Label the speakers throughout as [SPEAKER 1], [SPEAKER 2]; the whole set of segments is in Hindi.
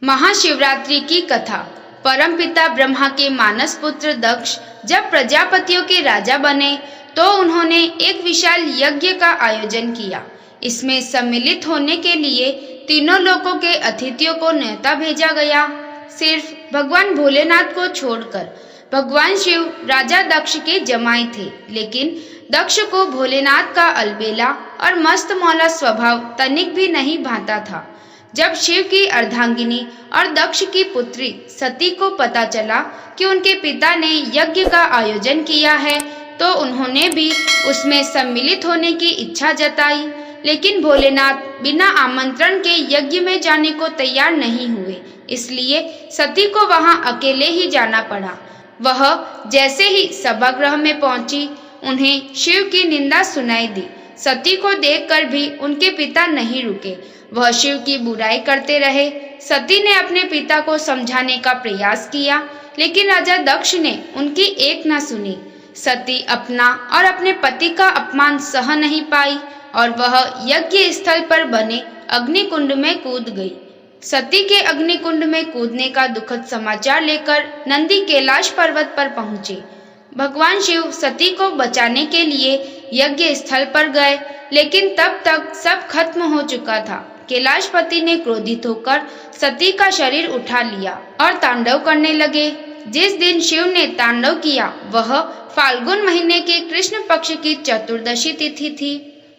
[SPEAKER 1] महाशिवरात्रि की कथा। परमपिता ब्रह्मा के मानस पुत्र दक्ष जब प्रजापतियों के राजा बने तो उन्होंने एक विशाल यज्ञ का आयोजन किया। इसमें सम्मिलित होने के लिए तीनों लोकों के अतिथियों को न्योता भेजा गया। सिर्फ भगवान भोलेनाथ को छोड़कर भगवान शिव राजा दक्ष के जमाई थे, लेकिन दक्ष को भोलेनाथ का अलबेला और मस्त मौला स्वभाव तनिक भी नहीं भाता था। जब शिव की अर्धांगिनी और दक्ष की पुत्री सती को पता चला कि उनके पिता ने यज्ञ का आयोजन किया है तो उन्होंने भी उसमें सम्मिलित होने की इच्छा जताई, लेकिन भोलेनाथ बिना आमंत्रण के यज्ञ में जाने को तैयार नहीं हुए, इसलिए सती को वहां अकेले ही जाना पड़ा। वह जैसे ही सभागृह में पहुंची, उन्हें शिव की निंदा सुनाई दी। सती को देखकर भी उनके पिता नहीं रुके, वह शिव की बुराई करते रहे। सती ने अपने पिता को समझाने का प्रयास किया, लेकिन राजा दक्ष ने उनकी एक न सुनी। सती अपना और अपने पति का अपमान सह नहीं पाई और वह यज्ञ स्थल पर बने अग्निकुंड में कूद गई। सती के अग्निकुंड में कूदने का दुखद समाचार लेकर नंदी कैलाश पर्वत पर पहुंचे। भगवान शिव सती को बचाने के लिए यज्ञ स्थल पर गए, लेकिन तब तक सब खत्म हो चुका था। कैलाशपति ने क्रोधित होकर सती का शरीर उठा लिया और तांडव करने लगे। जिस दिन शिव ने तांडव किया वह फाल्गुन महीने के कृष्ण पक्ष की चतुर्दशी तिथि थी।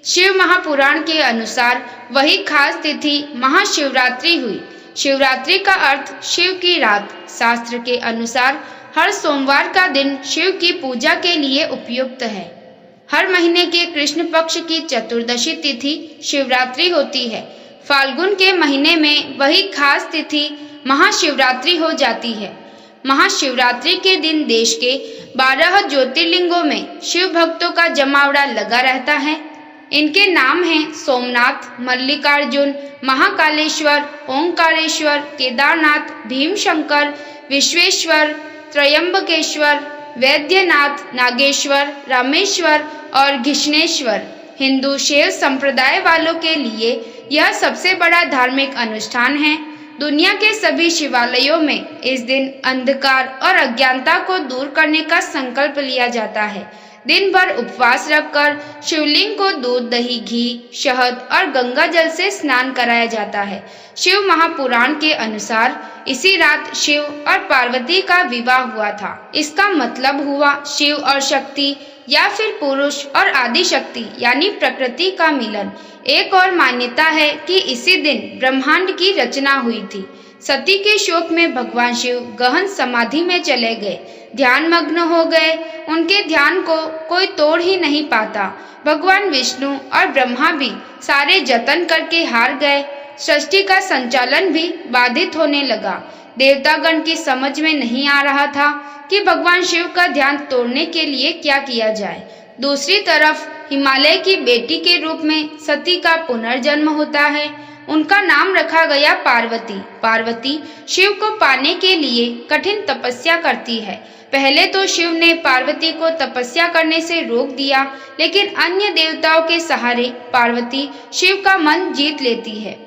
[SPEAKER 1] शिव महापुराण के अनुसार वही खास तिथि महाशिवरात्रि हुई। शिवरात्रि का अर्थ शिव की रात। शास्त्र के अनुसार हर सोमवार का दिन शिव की पूजा के लिए उपयुक्त है। हर महीने के कृष्ण पक्ष की चतुर्दशी तिथि शिवरात्रि होती है। फाल्गुन के महीने में वही खास तिथि महाशिवरात्रि हो जाती है। महाशिवरात्रि के दिन देश के 12 ज्योतिर्लिंगों में शिव भक्तों का जमावड़ा लगा रहता है। इनके नाम हैं सोमनाथ, मल्लिकार्जुन, महाकालेश्वर, ओंकारेश्वर, केदारनाथ, भीमशंकर, विश्वेश्वर, त्रयंबकेश्वर, वैद्यनाथ, नागेश्वर, रामेश्वर और घृष्णेश्वर। हिंदू शैव संप्रदाय वालों के लिए यह सबसे बड़ा धार्मिक अनुष्ठान है। दुनिया के सभी शिवालयों में इस दिन अंधकार और अज्ञानता को दूर करने का संकल्प लिया जाता है। दिन भर उपवास रखकर शिवलिंग को दूध, दही, घी, शहद और गंगा जल से स्नान कराया जाता है। शिव महापुराण के अनुसार इसी रात शिव और पार्वती का विवाह हुआ था। इसका मतलब हुआ शिव और शक्ति या फिर पुरुष और आदि शक्ति यानी प्रकृति का मिलन। एक और मान्यता है कि इसी दिन ब्रह्मांड की रचना हुई थी। सती के शोक में भगवान शिव गहन समाधि में चले गए, ध्यान मग्न हो गए। उनके ध्यान को कोई तोड़ ही नहीं पाता। भगवान विष्णु और ब्रह्मा भी सारे जतन करके हार गए। सृष्टि का संचालन भी बाधित होने लगा। देवतागण की समझ में नहीं आ रहा था कि भगवान शिव का ध्यान तोड़ने के लिए क्या किया जाए। दूसरी तरफ हिमालय की बेटी के रूप में सती का पुनर्जन्म होता है। उनका नाम रखा गया पार्वती। पार्वती शिव को पाने के लिए कठिन तपस्या करती है। पहले तो शिव ने पार्वती को तपस्या करने से रोक दिया, लेकिन अन्य देवताओं के सहारे पार्वती शिव का मन जीत लेती है।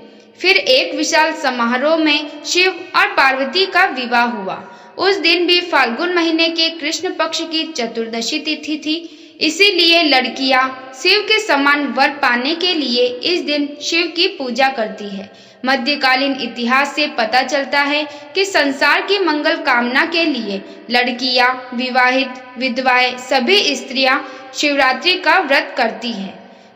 [SPEAKER 1] फिर एक विशाल समारोह में शिव और पार्वती का विवाह हुआ। उस दिन भी फाल्गुन महीने के कृष्ण पक्ष की चतुर्दशी तिथि थी। इसीलिए लड़कियां शिव के समान वर पाने के लिए इस दिन शिव की पूजा करती है। मध्यकालीन इतिहास से पता चलता है कि संसार की मंगल कामना के लिए लड़कियां, विवाहित, विधवाएं, सभी स्त्रियां शिवरात्रि का व्रत करती हैं।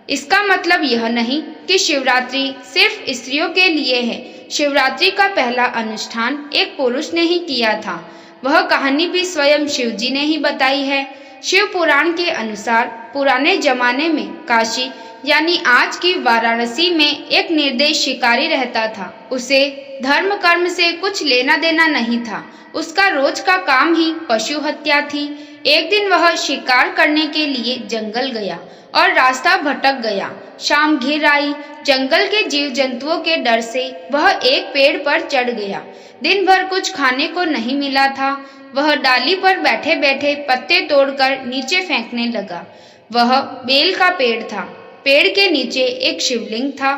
[SPEAKER 1] इसका मतलब यह नहीं कि शिवरात्रि सिर्फ स्त्रियों के लिए है। शिवरात्रि का पहला अनुष्ठान एक पुरुष ने ही किया था। वह कहानी भी स्वयं शिव जी ने ही बताई है। शिव पुराण के अनुसार पुराने जमाने में काशी यानी आज की वाराणसी में एक निर्दयी शिकारी रहता था। उसे धर्म कर्म से कुछ लेना देना नहीं था। उसका रोज का काम ही पशु हत्या थी। एक दिन वह शिकार करने के लिए जंगल गया और रास्ता भटक गया। शाम घिर आई। जंगल के जीव जंतुओं के डर से वह एक पेड़ पर चढ़ गया। दिन भर कुछ खाने को नहीं मिला था। वह डाली पर बैठे बैठे पत्ते तोड़कर नीचे फेंकने लगा। वह बेल का पेड़ था। पेड़ के नीचे एक शिवलिंग था।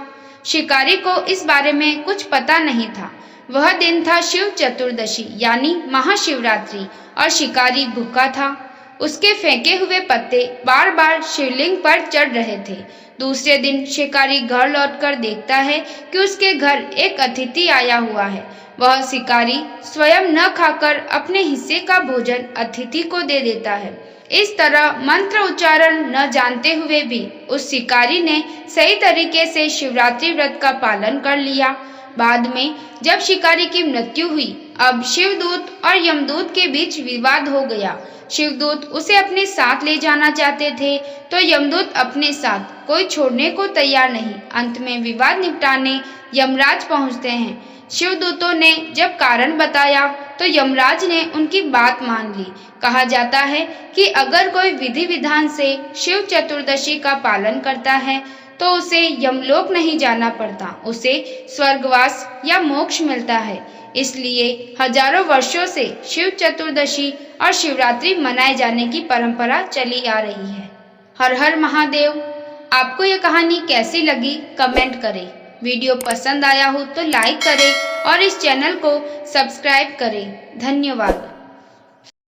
[SPEAKER 1] शिकारी को इस बारे में कुछ पता नहीं था। वह दिन था शिव चतुर्दशी यानी महाशिवरात्रि और शिकारी भूखा था। उसके फेंके हुए पत्ते बार बार शिवलिंग पर चढ़ रहे थे। दूसरे दिन शिकारी घर लौटकर देखता है कि उसके घर एक अतिथि आया हुआ है। वह शिकारी स्वयं न खाकर अपने हिस्से का भोजन अतिथि को दे देता है। इस तरह मंत्र उच्चारण न जानते हुए भी उस शिकारी ने सही तरीके से शिवरात्रि व्रत का पालन कर लिया। बाद में जब शिकारी की मृत्यु हुई, अब शिवदूत और यमदूत के बीच विवाद हो गया। शिवदूत उसे अपने साथ ले जाना चाहते थे तो यमदूत अपने साथ कोई छोड़ने को तैयार नहीं। अंत में विवाद निपटाने यमराज पहुंचते हैं। शिवदूतों ने जब कारण बताया तो यमराज ने उनकी बात मान ली। कहा जाता है कि अगर कोई विधि विधान से शिव चतुर्दशी का पालन करता है तो उसे यमलोक नहीं जाना पड़ता, उसे स्वर्गवास या मोक्ष मिलता है। इसलिए हजारों वर्षों से शिव चतुर्दशी और शिवरात्रि मनाए जाने की परंपरा चली आ रही है। हर हर महादेव। आपको ये कहानी कैसी लगी कमेंट करें। वीडियो पसंद आया हो तो लाइक करें और इस चैनल को सब्सक्राइब करें। धन्यवाद।